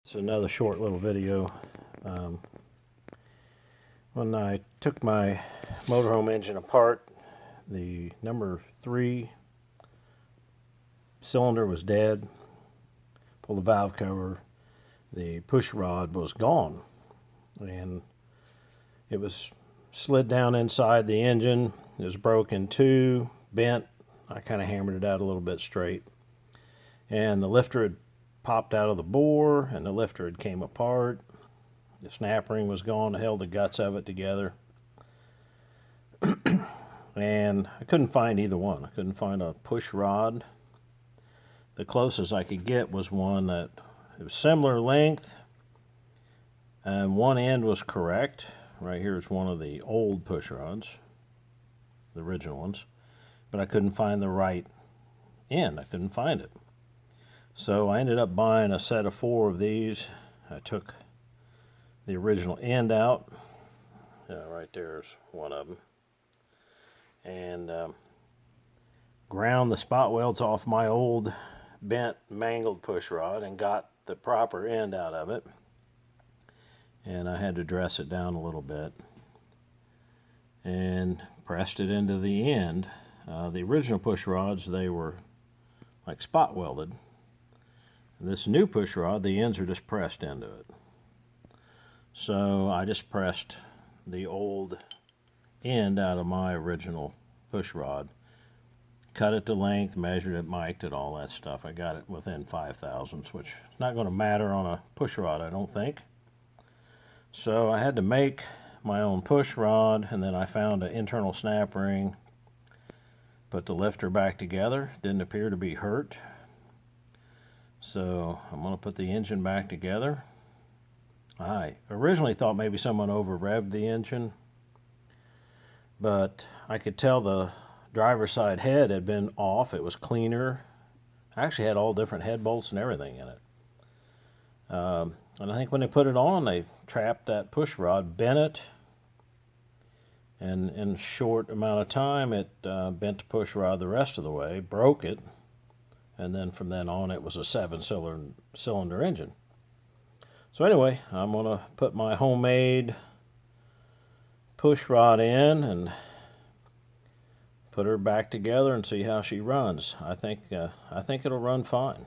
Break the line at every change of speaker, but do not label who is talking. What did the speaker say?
It's another short little video. When I took my motorhome engine apart, the number 3 cylinder was dead. Pulled the valve cover, the push rod was gone, and it was slid down inside the engine. It was broke in two, bent. I kind of hammered it out a little bit straight, and the lifter had popped out of the bore, and the lifter had came apart. The snap ring was gone, held the guts of it together. And I couldn't find either one. I couldn't find a push rod. The closest I could get was one that it was similar length, and one end was correct. Right here is one of the old push rods, the original ones, but I couldn't find the right end. I couldn't find it. So I ended up buying a set of 4 of these. I took the original end out. Right there's one of them. And ground the spot welds off my old bent, mangled push rod and got the proper end out of it. And I had to dress it down a little bit and pressed it into the end. The original push rods, they were like spot welded. This new push rod, the ends are just pressed into it. So I just pressed the old end out of my original push rod, cut it to length, measured it, mic'd it, all that stuff. I got it within 5/1000ths, which is not going to matter on a push rod, I don't think. So I had to make my own push rod, and then I found an internal snap ring, put the lifter back together. Didn't appear to be hurt. So I'm going to put the engine back together. I originally thought maybe someone over-revved the engine, but I could tell the driver's side head had been off. It was cleaner. I actually had all different head bolts and everything in it. And I think when they put it on, they trapped that push rod, bent it, and in a short amount of time it bent the push rod the rest of the way, broke it, and then from then on it was a 7-cylinder engine. So anyway, I'm going to put my homemade push rod in and put her back together and see how she runs. I think it'll run fine.